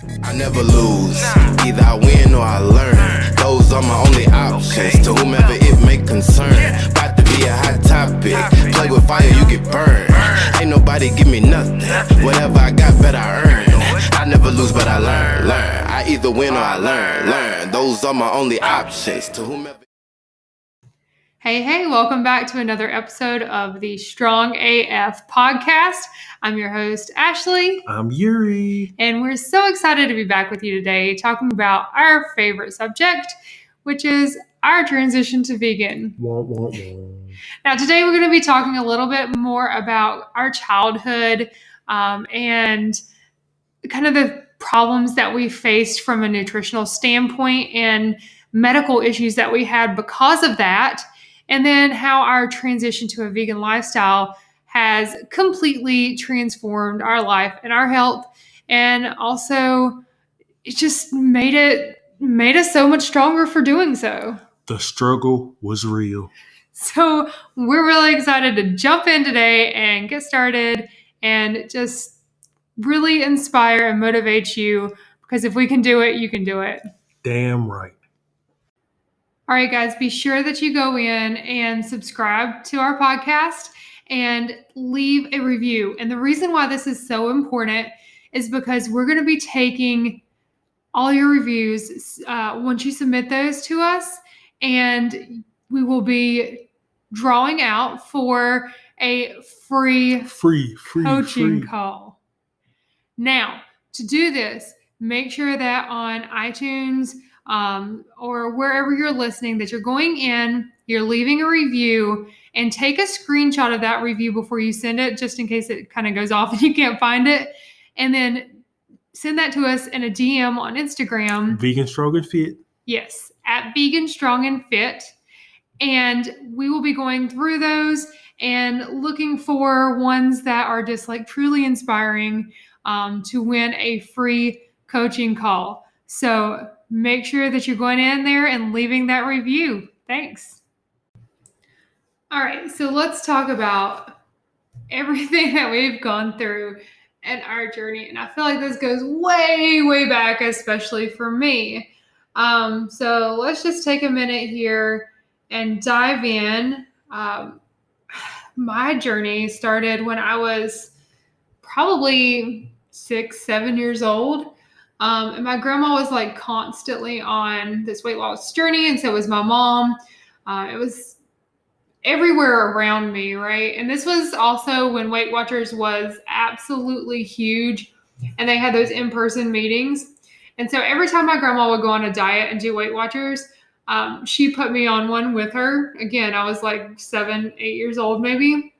I never lose, either I win or I learn. Those are my only options, to whomever it may concern. About to be a hot topic, play with fire, you get burned. Ain't nobody give me nothing, whatever I got, better I earn. I never lose, but I learn. I either win or I learn. Those are my only options, to whomever. Hey, welcome back to another episode of the Strong AF podcast. I'm your host, Ashley. I'm Yuri. And we're so excited to be back with you today talking about our favorite subject, which is our transition to vegan. Now, today we're going to be talking a little bit more about our childhood and kind of the problems that we faced from a nutritional standpoint and medical issues that we had because of that. And then how our transition to a vegan lifestyle has completely transformed our life and our health. And also, it just made us so much stronger for doing so. The struggle was real. So we're really excited to jump in today and get started and just really inspire and motivate you, because if we can do it, you can do it. Damn right. All right, guys, be sure that you go in and subscribe to our podcast and leave a review. And the reason why this is so important is because we're going to be taking all your reviews once you submit those to us, and we will be drawing out for a free coaching call. Now, to do this, make sure that on iTunes or wherever you're listening, that you're going in, you're leaving a review, and take a screenshot of that review before you send it, just in case it kind of goes off and you can't find it. And then send that to us in a DM on Instagram. Vegan Strong and Fit. Yes, at Vegan Strong and Fit. And we will be going through those and looking for ones that are just like truly inspiring to win a free coaching call. So make sure that you're going in there and leaving that review. Thanks. All right, so let's talk about everything that we've gone through in our journey. And I feel like this goes way, way back, especially for me. So let's just take a minute here and dive in. My journey started when I was probably 6-7 years old. And my grandma was like constantly on this weight loss journey. And so was my mom. It was everywhere around me, right? And this was also when Weight Watchers was absolutely huge. And they had those in-person meetings. And so every time my grandma would go on a diet and do Weight Watchers, she put me on one with her. Again, I was like 7-8 years old maybe.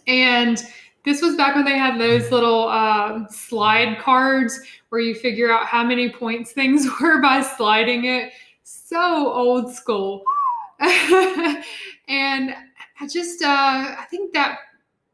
And this was back when they had those little slide cards where you figure out how many points things were by sliding it. So old school. And I think that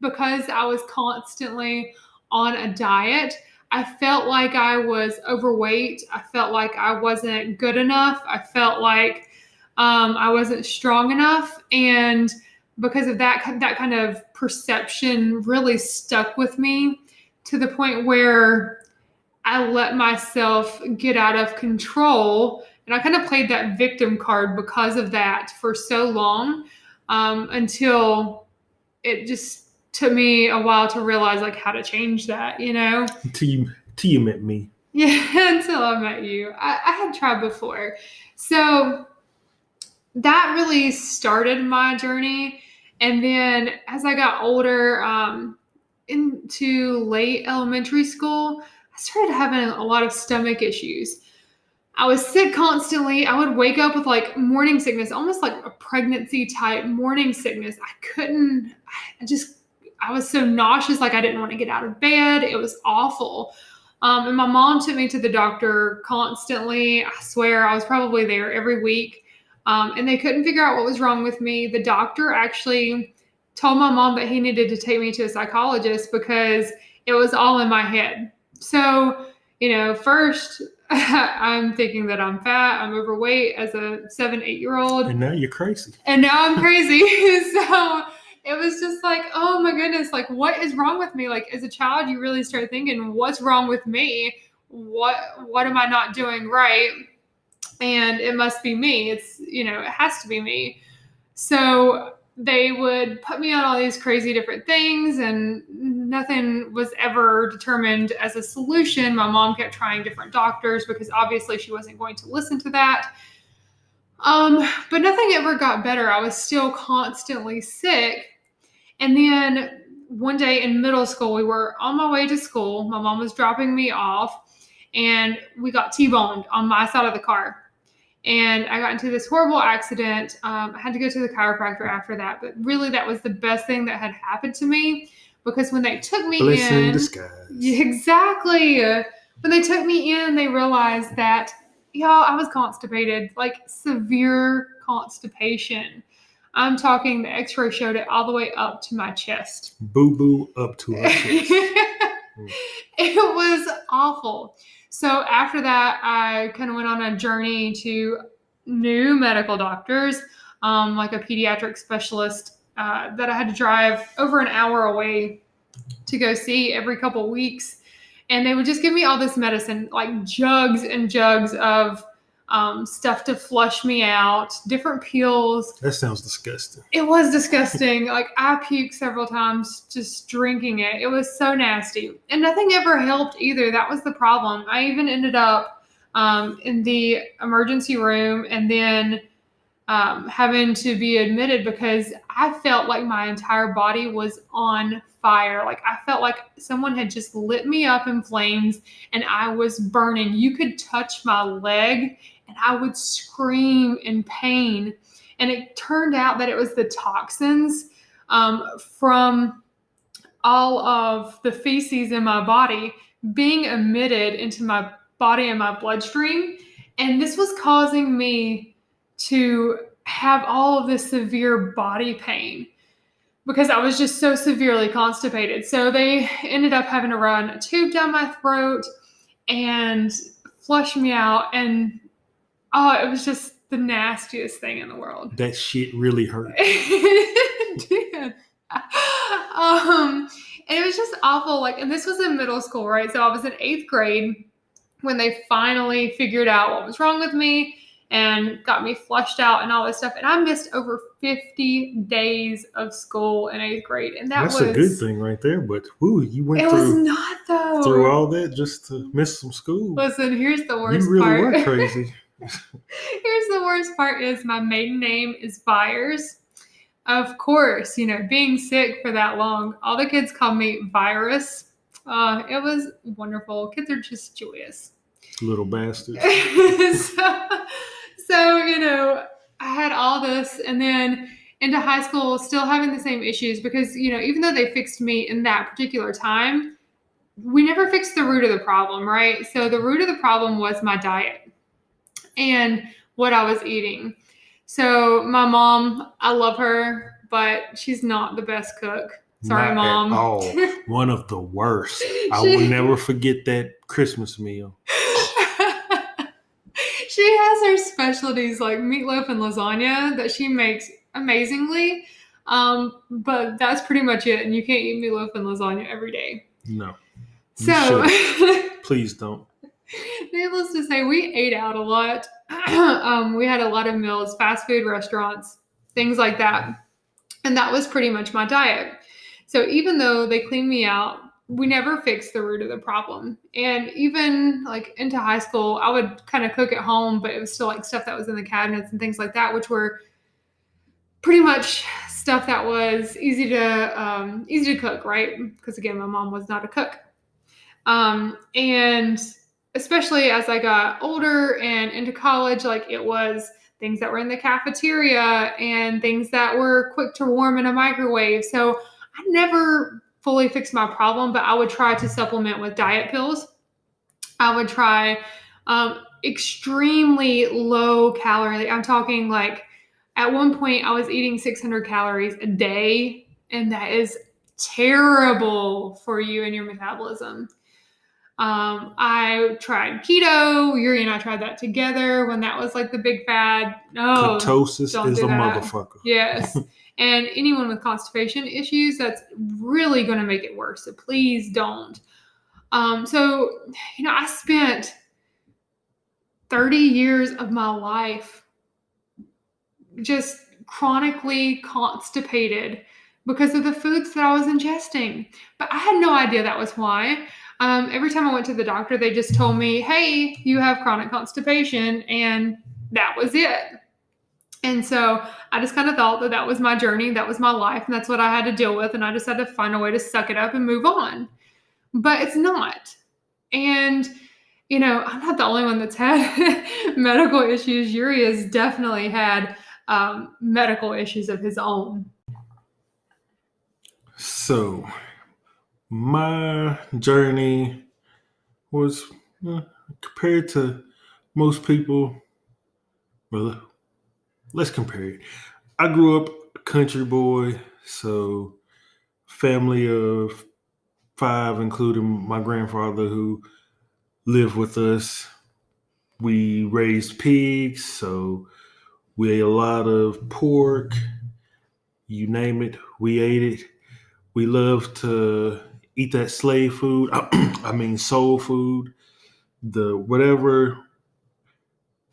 because I was constantly on a diet, I felt like I was overweight. I felt like I wasn't good enough. I felt like I wasn't strong enough. And because of that kind of perception really stuck with me to the point where I let myself get out of control. And I kind of played that victim card because of that for so long, until it just took me a while to realize like how to change that, you know? Till you met me. Yeah, until I met you. I had tried before. So that really started my journey. And then as I got older, into late elementary school, I started having a lot of stomach issues. I was sick constantly. I would wake up with like morning sickness, almost like a pregnancy type morning sickness. I was so nauseous, like I didn't want to get out of bed. It was awful. And my mom took me to the doctor constantly. I swear I was probably there every week. And they couldn't figure out what was wrong with me. The doctor actually told my mom that he needed to take me to a psychologist because it was all in my head. So, first I'm thinking that I'm fat, I'm overweight as a 7-8-year-old. And now you're crazy. And now I'm crazy. So it was just like, oh my goodness, like what is wrong with me? Like as a child, you really start thinking, what's wrong with me? what am I not doing right? And it must be me. It's, it has to be me. So they would put me on all these crazy different things, and nothing was ever determined as a solution. My mom kept trying different doctors because obviously she wasn't going to listen to that. But nothing ever got better. I was still constantly sick. And then one day in middle school, we were on my way to school. My mom was dropping me off, and we got T-boned on my side of the car. And I got into this horrible accident. I had to go to the chiropractor after that. But really, that was the best thing that had happened to me, because when they took me Blessing in in, disguise. exactly. When they took me in, they realized that, I was constipated, like severe constipation. I'm talking, the x-ray showed it all the way up to my chest. Boo-boo up to her chest. It was awful. So after that, I kind of went on a journey to new medical doctors, like a pediatric specialist that I had to drive over an hour away to go see every couple weeks. And they would just give me all this medicine, like jugs and jugs of stuff to flush me out, different pills. That sounds disgusting. It was disgusting. Like, I puked several times just drinking it. It was so nasty. And nothing ever helped either. That was the problem. I even ended up in the emergency room, and then having to be admitted because I felt like my entire body was on fire. Like, I felt like someone had just lit me up in flames and I was burning. You could touch my leg and I would scream in pain. And it turned out that it was the toxins from all of the feces in my body being emitted into my body and my bloodstream. And this was causing me to have all of this severe body pain because I was just so severely constipated. So they ended up having to run a tube down my throat and flush me out. And it was just the nastiest thing in the world. That shit really hurt. It did. And it was just awful. Like, and this was in middle school, right? So I was in 8th grade when they finally figured out what was wrong with me and got me flushed out and all this stuff. And I missed over 50 days of school in 8th grade. And that's a good thing right there. But you went was not, though. Through all that just to miss some school. Listen, here's the worst part. You really were crazy. Here's the worst part is my maiden name is Byers. Of course, being sick for that long, all the kids call me Virus. It was wonderful. Kids are just joyous. Little bastards. So, I had all this, and then into high school, still having the same issues because, even though they fixed me in that particular time, we never fixed the root of the problem, right? So the root of the problem was my diet and what I was eating. So my mom, I love her, but she's not the best cook. Sorry, not Mom. At all. One of the worst. I will never forget that Christmas meal. She has her specialties like meatloaf and lasagna that she makes amazingly. But that's pretty much it. And you can't eat meatloaf and lasagna every day. No. So please don't. Needless to say, we ate out a lot. We had a lot of meals, fast food restaurants, things like that. And that was pretty much my diet. So even though they cleaned me out, we never fixed the root of the problem. And even like into high school, I would kind of cook at home, but it was still like stuff that was in the cabinets and things like that, which were pretty much stuff that was easy to cook, right? Because again, my mom was not a cook. And especially as I got older and into college, like it was things that were in the cafeteria and things that were quick to warm in a microwave. So I never fully fixed my problem, but I would try to supplement with diet pills. I would try extremely low calorie. I'm talking like at one point I was eating 600 calories a day, and that is terrible for you and your metabolism. I tried keto. Yuri and I tried that together when that was like the big fad. No, ketosis is a motherfucker. Yes. And anyone with constipation issues, that's really going to make it worse. So please don't. So, I spent 30 years of my life just chronically constipated because of the foods that I was ingesting. But I had no idea that was why. Every time I went to the doctor, they just told me, hey, you have chronic constipation, and that was it. And so I just kind of thought that that was my journey, that was my life, and that's what I had to deal with, and I just had to find a way to suck it up and move on. But it's not. And I'm not the only one that's had medical issues. Yuri has definitely had medical issues of his own. So, my journey was compared to most people. Well, let's compare it. I grew up a country boy, so family of 5, including my grandfather who lived with us. We raised pigs, so we ate a lot of pork. You name it, we ate it. We loved to eat that slave food. I mean, soul food. The whatever,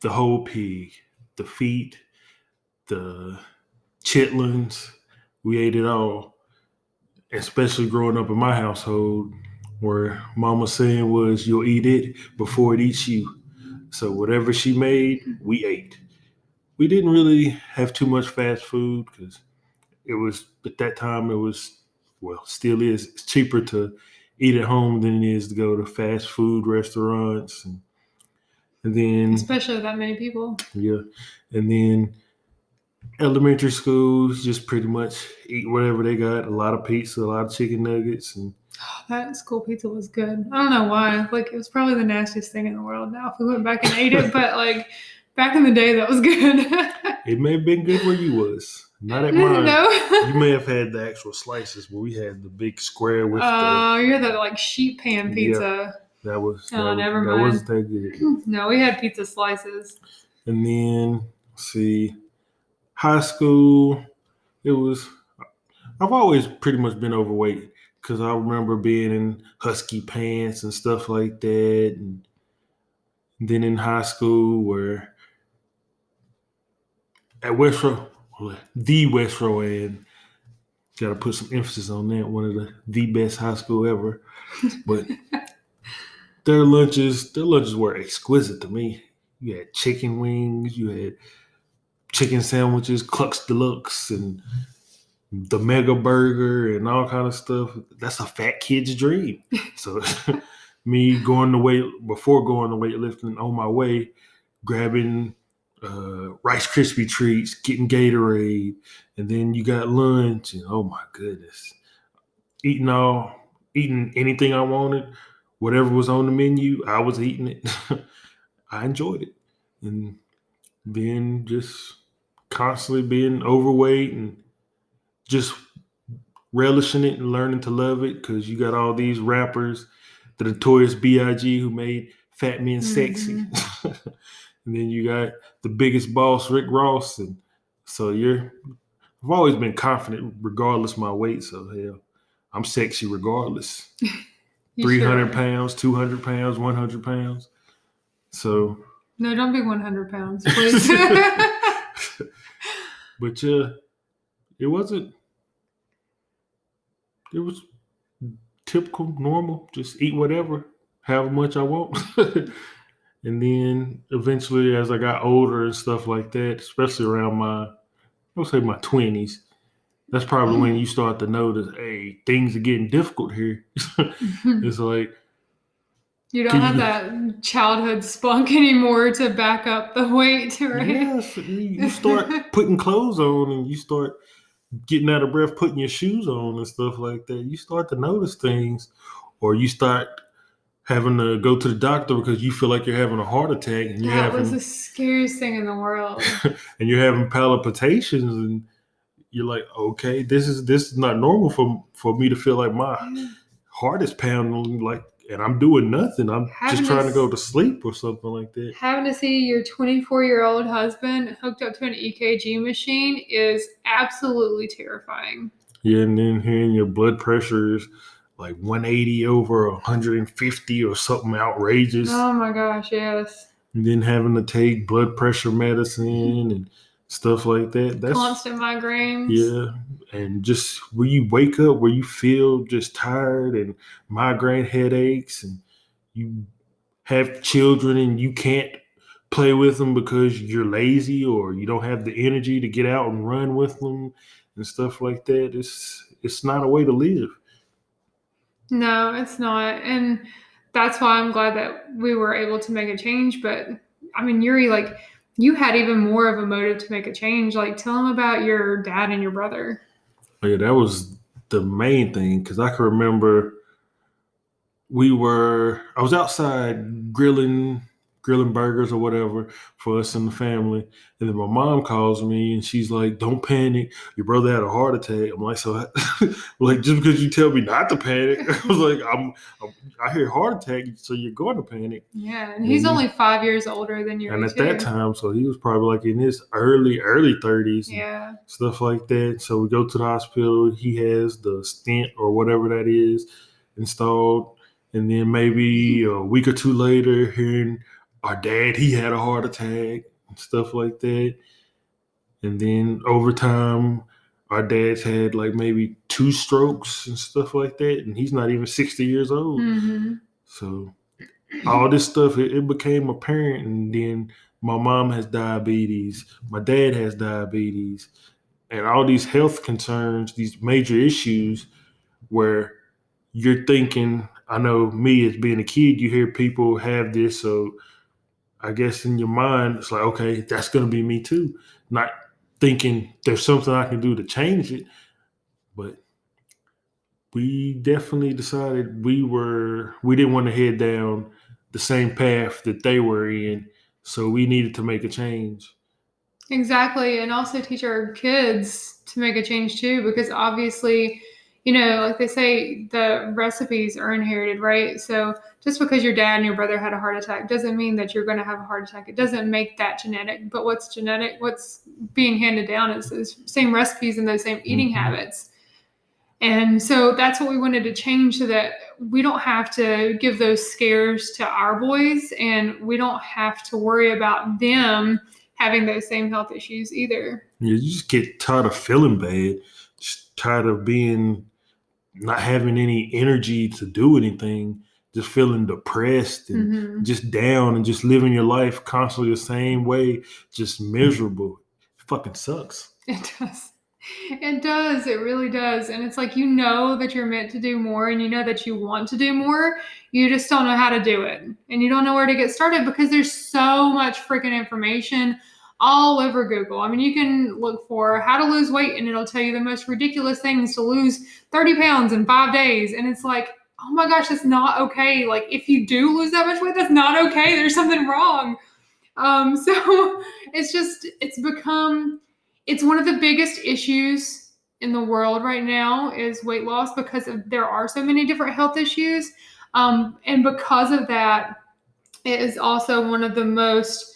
the whole pig, the feet, the chitlins. We ate it all. Especially growing up in my household, where mama saying was, you'll eat it before it eats you. So whatever she made, we ate. We didn't really have too much fast food because it was, at that time, it was, well, still is, it's cheaper to eat at home than it is to go to fast food restaurants. And then, especially with that many people. Yeah. And then elementary schools just pretty much eat whatever they got. A lot of pizza, a lot of chicken nuggets. And that school pizza was good. I don't know why. Like, it was probably the nastiest thing in the world now if we went back and ate it. But, like, back in the day, that was good. It may have been good where you was. Not at mine. No. You may have had the actual slices where we had the big square with you had that, like, sheet pan pizza. Yeah, that wasn't that good. No, we had pizza slices. And then, see, high school, I've always pretty much been overweight because I remember being in husky pants and stuff like that. And then in high school, where at the West Rowan, got to put some emphasis on that, one of the best high school ever. But their lunches were exquisite to me. You had chicken wings, you had chicken sandwiches, Clucks Deluxe, and the Mega Burger, and all kind of stuff. That's a fat kid's dream. So me before going to weightlifting, on my way, grabbing Rice Krispie treats, getting Gatorade, and then you got lunch, and oh my goodness, eating anything I wanted, whatever was on the menu, I was eating it. I enjoyed it. And then just constantly being overweight and just relishing it and learning to love it, because you got all these rappers, the Notorious B.I.G. who made fat men sexy. And then you got the biggest boss, Rick Ross. And so I've always been confident regardless of my weight. So hell, I'm sexy regardless. 300 pounds, 200 pounds, 100 pounds. So. No, don't be 100 pounds, please. But it was typical, normal, just eat whatever, however much I want. And then eventually, as I got older and stuff like that, especially around my 20s, that's probably when you start to notice, hey, things are getting difficult here. It's like, you don't have that childhood spunk anymore to back up the weight, right? Yes, you start putting clothes on and you start getting out of breath, putting your shoes on and stuff like that. You start to notice things, or you start having to go to the doctor because you feel like you're having a heart attack. And that was the scariest thing in the world. And you're having palpitations, and you're like, okay, this is not normal for me to feel like my heart is pounding, like, and I'm doing nothing. I'm just trying to go to sleep or something like that. Having to see your 24-year-old husband hooked up to an EKG machine is absolutely terrifying. Yeah, and then hearing your blood pressure is like 180 over 150 or something outrageous. Oh my gosh, yes. And then having to take blood pressure medicine and stuff like that. That's Constant migraines. Yeah. And just where you wake up, where you feel just tired and migraine headaches, and you have children and you can't play with them because you're lazy or you don't have the energy to get out and run with them and stuff like that. It's not a way to live. No, it's not. And that's why I'm glad that we were able to make a change. But I mean, Yuri, like, you had even more of a motive to make a change. Like, tell them about your dad and your brother. Oh, yeah, that was the main thing, because I can remember I was outside grilling burgers or whatever for us and the family. And then my mom calls me and she's like, "Don't panic. Your brother had a heart attack." I'm like, "So like, just because you tell me not to panic?" I was like, I hear heart attack, so you're going to panic. Yeah. And he's only 5 years older than you. And at that time, so he was probably like in his early 30s. Yeah. Stuff like that. So we go to the hospital. He has the stent or whatever that is installed. And then maybe a week or two later, hearing our dad, he had a heart attack and stuff like that. And then over time, our dad's had like maybe 2 strokes and stuff like that. And he's not even 60 years old. Mm-hmm. So all this stuff, it became apparent. And then my mom has diabetes. My dad has diabetes. And all these health concerns, these major issues where you're thinking, I know me as being a kid, you hear people have this, so I guess in your mind, it's like, okay, that's going to be me too. Not thinking there's something I can do to change it. But we definitely decided we didn't want to head down the same path that they were in. So we needed to make a change. Exactly. And also teach our kids to make a change too, because obviously, you know, like they say, the recipes are inherited, right? So just because your dad and your brother had a heart attack doesn't mean that you're going to have a heart attack. It doesn't make that genetic. But what's genetic, what's being handed down is those same recipes and those same eating habits. And so that's what we wanted to change, so that we don't have to give those scares to our boys, and we don't have to worry about them having those same health issues either. You just get tired of feeling bad, just tired of not having any energy to do anything, just feeling depressed and just down and just living your life constantly the same way, just miserable. It fucking sucks. It does. It does. It really does. And it's like, you know that you're meant to do more, and you know that you want to do more. You just don't know how to do it. And you don't know where to get started, because there's so much freaking information all over Google. I mean, you can look for how to lose weight and it'll tell you the most ridiculous things to lose 30 pounds in 5 days. And it's like, oh my gosh, that's not okay. Like, if you do lose that much weight, that's not okay. There's something wrong. So it's one of the biggest issues in the world right now is weight loss, because there are so many different health issues. And because of that, it is also one of the most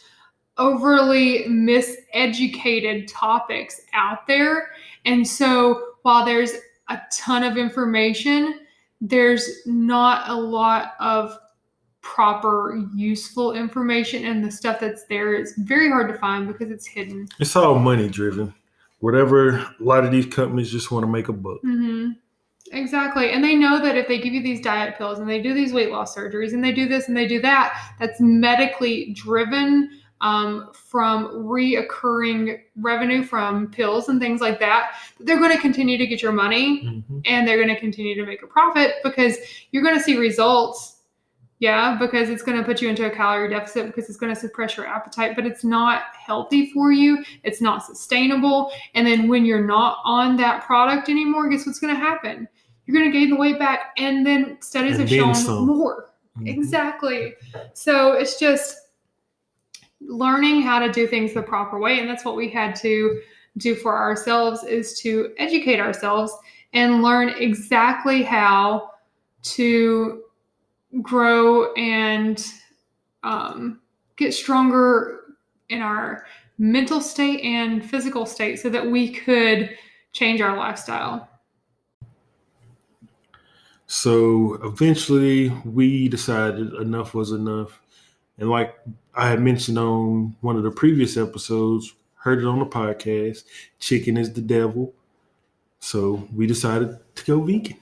overly miseducated topics out there. And so while there's a ton of information, there's not a lot of proper useful information, and the stuff that's there is very hard to find because it's hidden. It's all money driven. Whatever, a lot of these companies just want to make a buck. Mm-hmm. Exactly. And they know that if they give you these diet pills and they do these weight loss surgeries and they do this and they do that, that's medically driven, from reoccurring revenue from pills and things like that. They're going to continue to get your money, and they're going to continue to make a profit, because you're going to see results. Yeah, because it's going to put you into a calorie deficit, because it's going to suppress your appetite, but it's not healthy for you. It's not sustainable. And then when you're not on that product anymore, guess what's going to happen? You're going to gain the weight back, and then studies have shown more. Exactly. So it's just learning how to do things the proper way. And that's what we had to do for ourselves, is to educate ourselves and learn exactly how to grow and get stronger in our mental state and physical state, so that we could change our lifestyle. So eventually we decided enough was enough. And like I had mentioned on one of the previous episodes, heard it on the podcast, chicken is the devil. So we decided to go vegan.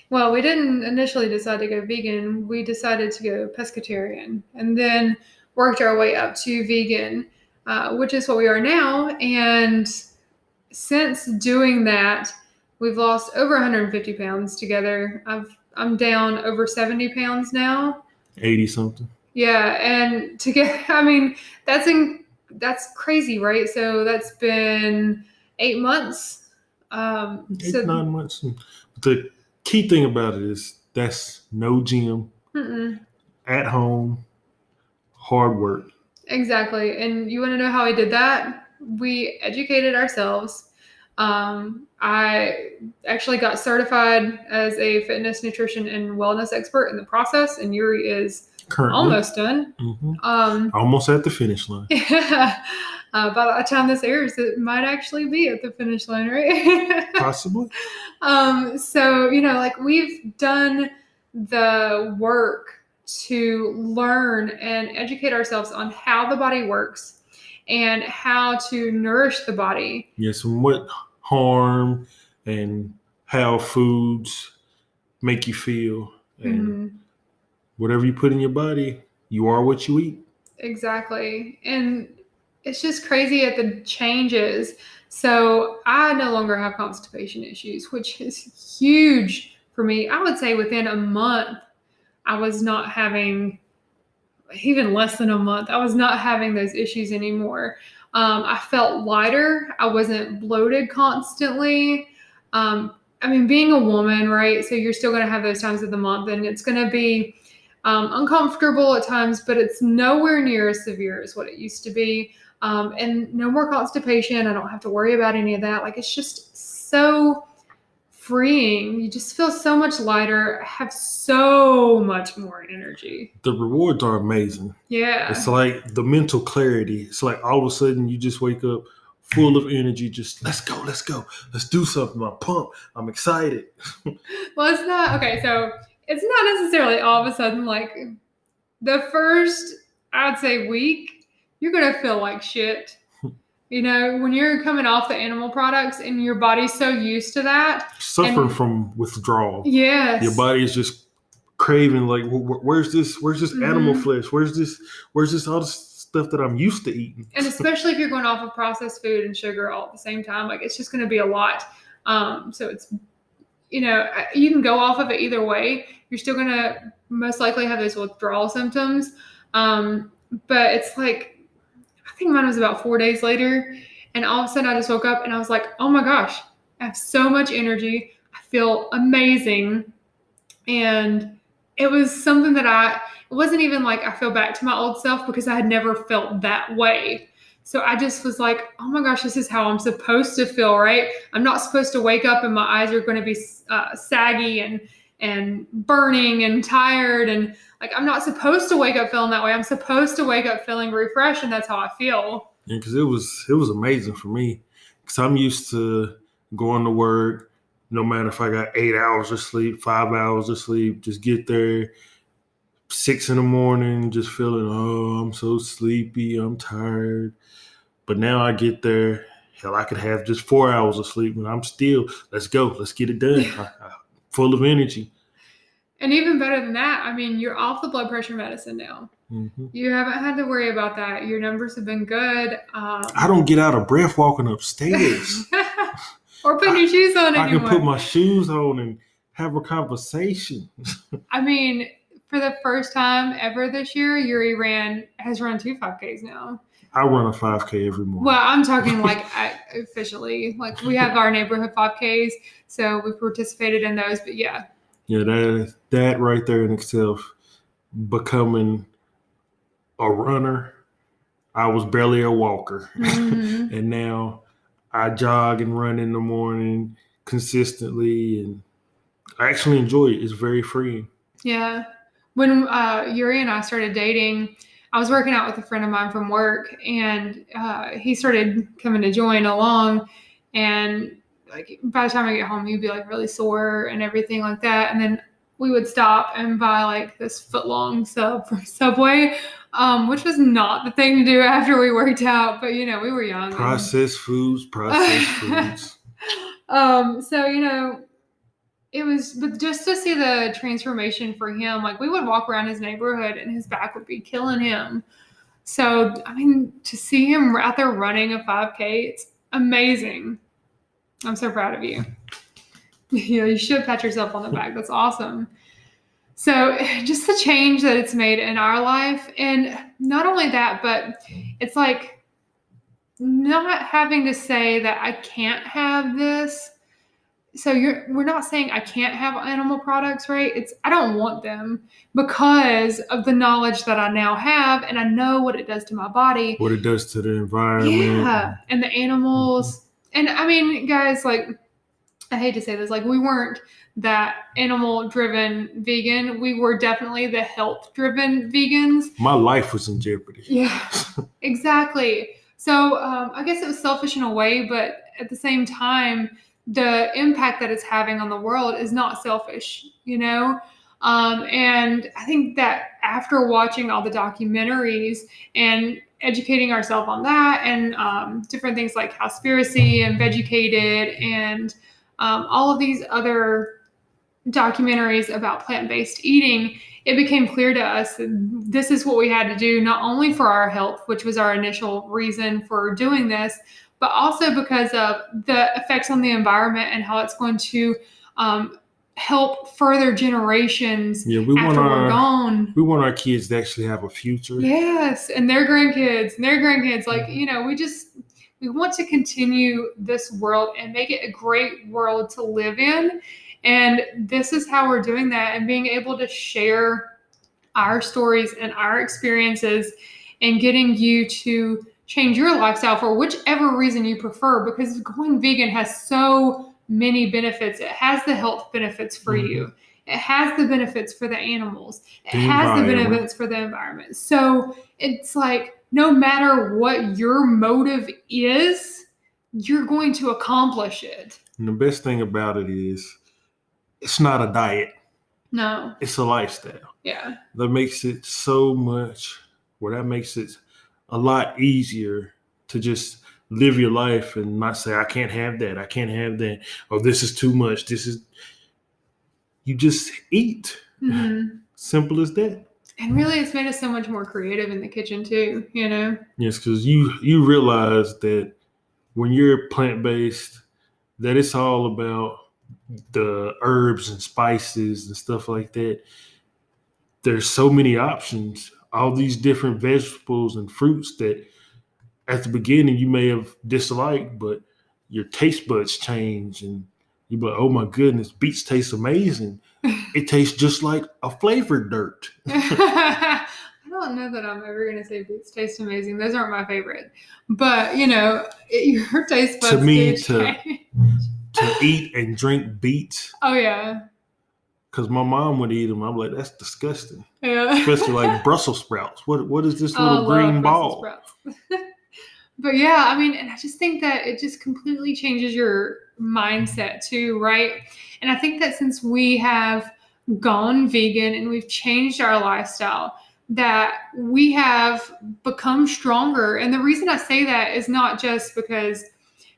Well, we didn't initially decide to go vegan. We decided to go pescatarian and then worked our way up to vegan, which is what we are now. And since doing that, we've lost over 150 pounds together. I'm down over 70 pounds now. 80 something. Yeah, and to get, I mean, that's crazy, right? So that's been 8 months. 9 months. But the key thing about it is that's no gym, at home, hard work. Exactly. And you want to know how we did that? We educated ourselves. I actually got certified as a fitness, nutrition, and wellness expert in the process, and Yuri is Currently. almost done. Almost at the finish line. Yeah. By the time this airs, it might actually be at the finish line, right? Possibly. So, like we've done the work to learn and educate ourselves on how the body works and how to nourish the body. Yes, and what harm and how foods make you feel. And whatever you put in your body, you are what you eat. Exactly. And it's just crazy at the changes. So I no longer have constipation issues, which is huge for me. I would say within a month, I was not having, even less than a month, I was not having those issues anymore. I felt lighter. I wasn't bloated constantly. Being a woman, right? So you're still going to have those times of the month, and it's going to be uncomfortable at times, but it's nowhere near as severe as what it used to be. And no more constipation. I don't have to worry about any of that. Like, it's just so freeing. You just feel so much lighter, have so much more energy. The rewards are amazing. Yeah. It's like the mental clarity. It's like all of a sudden you just wake up full of energy. Just let's go. Let's do something. I'm pumped. I'm excited. Well, it's not, okay, so it's not necessarily all of a sudden, like the first, I'd say, week, you're going to feel like shit. When you're coming off the animal products and your body's so used to that. Suffering from withdrawal. Yes. Your body is just craving, like, where's this animal flesh? Where's this all this stuff that I'm used to eating? And especially if you're going off of processed food and sugar all at the same time, like it's just going to be a lot. So it's, you can go off of it either way. You're still going to most likely have those withdrawal symptoms. But it's like, I think mine was about 4 days later, and all of a sudden I just woke up and I was like, oh my gosh, I have so much energy. I feel amazing. And it was something that it wasn't even like I feel back to my old self, because I had never felt that way. So I just was like, oh my gosh, this is how I'm supposed to feel, right? I'm not supposed to wake up and my eyes are going to be saggy and burning and tired. And like, I'm not supposed to wake up feeling that way. I'm supposed to wake up feeling refreshed, and that's how I feel. Yeah, because it was amazing for me. Because I'm used to going to work, no matter if I got 8 hours of sleep, 5 hours of sleep, just get there 6 a.m, just feeling, oh, I'm so sleepy, I'm tired. But now I get there, hell, I could have just 4 hours of sleep, and I'm still, let's go, let's get it done. Full of energy. And even better than that, you're off the blood pressure medicine now. You haven't had to worry about that. Your numbers have been good. I don't get out of breath walking upstairs. Or putting your shoes on anymore. I can put my shoes on and have a conversation. For the first time ever this year, Yuri has run 2 5Ks now. I run a 5K every morning. Well, I'm talking like officially. Like, we have our neighborhood 5Ks, so we participated in those. But yeah. Yeah, that right there in itself, becoming a runner. I was barely a walker. And now I jog and run in the morning consistently, and I actually enjoy it. It's very freeing. Yeah. When Yuri and I started dating, I was working out with a friend of mine from work, and he started coming to join along. And like by the time I get home, he'd be like really sore and everything like that. And then we would stop and buy like this foot-long sub from Subway, which was not the thing to do after we worked out. But, we were young. Processed foods. So, it was, but just to see the transformation for him, like we would walk around his neighborhood and his back would be killing him. So, I mean, to see him out there running a 5K, it's amazing. I'm so proud of you. You should pat yourself on the back. That's awesome. So just the change that it's made in our life. And not only that, but it's like not having to say that I can't have this. So we're not saying I can't have animal products, right? It's I don't want them because of the knowledge that I now have, and I know what it does to my body, what it does to the environment, and the animals. And I mean, guys, like I hate to say this, like we weren't that animal-driven vegan. We were definitely the health-driven vegans. My life was in jeopardy. Yeah, exactly. So I guess it was selfish in a way, but at the same time, the impact that it's having on the world is not selfish, and I think that after watching all the documentaries and educating ourselves on that and different things like Cowspiracy and Vegucated and all of these other documentaries about plant-based eating, it became clear to us that this is what we had to do, not only for our health, which was our initial reason for doing this, but also because of the effects on the environment and how it's going to help further generations after we're gone. We want our kids to actually have a future. Yes, and their grandkids. Like, we want to continue this world and make it a great world to live in. And this is how we're doing that, and being able to share our stories and our experiences and getting you to change your lifestyle for whichever reason you prefer, because going vegan has so many benefits. It has the health benefits for you. It has the benefits for the animals. It has the benefits for the environment. So it's like, no matter what your motive is, you're going to accomplish it. And the best thing about it is it's not a diet. No. It's a lifestyle. Yeah. That makes it that makes it a lot easier to just live your life and not say, I can't have that. I can't have that. Or this is too much. You just eat. Mm-hmm. Simple as that. And really, it's made us so much more creative in the kitchen too, Yes, because you realize that when you're plant-based, that it's all about the herbs and spices and stuff like that. There's so many options, all these different vegetables and fruits that at the beginning you may have disliked, but your taste buds change and you're like, oh my goodness, beets taste amazing. It tastes just like a flavored dirt. I don't know that I'm ever going to say beets taste amazing. Those aren't my favorite. But, your taste buds to me, to eat and drink beets. Oh, yeah. Because my mom would eat them. I'm like, that's disgusting. Yeah. Especially like Brussels sprouts. What is this little green ball? But yeah, I mean, and I just think that it just completely changes your mindset too, right? And I think that since we have gone vegan and we've changed our lifestyle, that we have become stronger. And the reason I say that is not just because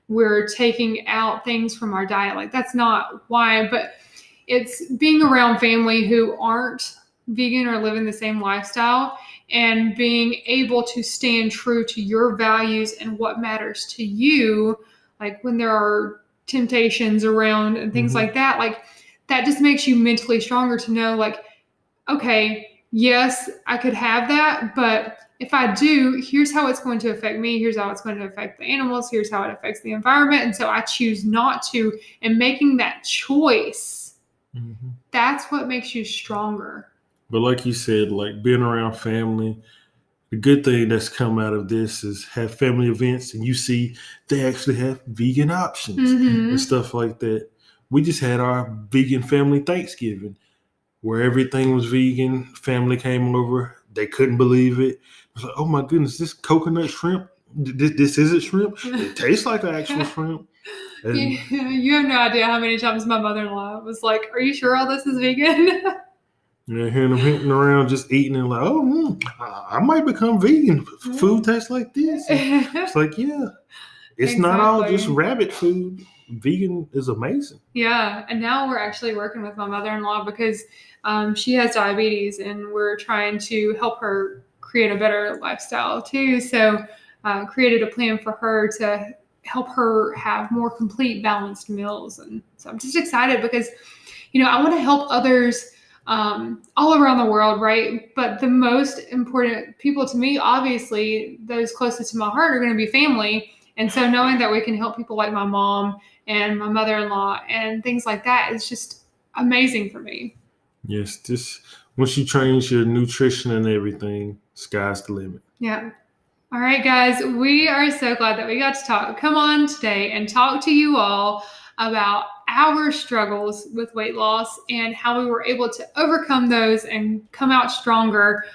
we're taking out things from our diet. Like, that's not why, but it's being around family who aren't vegan or living the same lifestyle and being able to stand true to your values and what matters to you. Like when there are temptations around and things like that, like that just makes you mentally stronger to know, like, okay, yes, I could have that, but if I do, here's how it's going to affect me. Here's how it's going to affect the animals. Here's how it affects the environment. And so I choose not to. And making that choice, that's what makes you stronger. But like you said, like being around family, the good thing that's come out of this is have family events and you see they actually have vegan options and stuff like that. We just had our vegan family Thanksgiving where everything was vegan. Family came over. They couldn't believe it. It was like, oh my goodness, this coconut shrimp, this isn't shrimp. It tastes like an actual shrimp. And You have no idea how many times my mother-in-law was like, "Are you sure all this is vegan?" hearing them hitting around, just eating and like, oh, I might become vegan. Food tastes like this. And it's like, yeah, it's not all just Exactly. rabbit food. Vegan is amazing. Yeah, and now we're actually working with my mother-in-law because she has diabetes, and we're trying to help her create a better lifestyle too. So, created a plan for her to help her have more complete, balanced meals, and so I'm just excited because, I want to help others all around the world, right? But the most important people to me, obviously, those closest to my heart, are going to be family. And so, knowing that we can help people like my mom and my mother-in-law and things like that is just amazing for me. Yes, just once you change your nutrition and everything, sky's the limit. Yeah. All right, guys, we are so glad that we got to come on today and talk to you all about our struggles with weight loss and how we were able to overcome those and come out stronger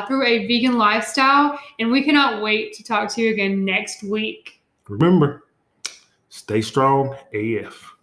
through a vegan lifestyle. And we cannot wait to talk to you again next week. Remember, stay strong AF.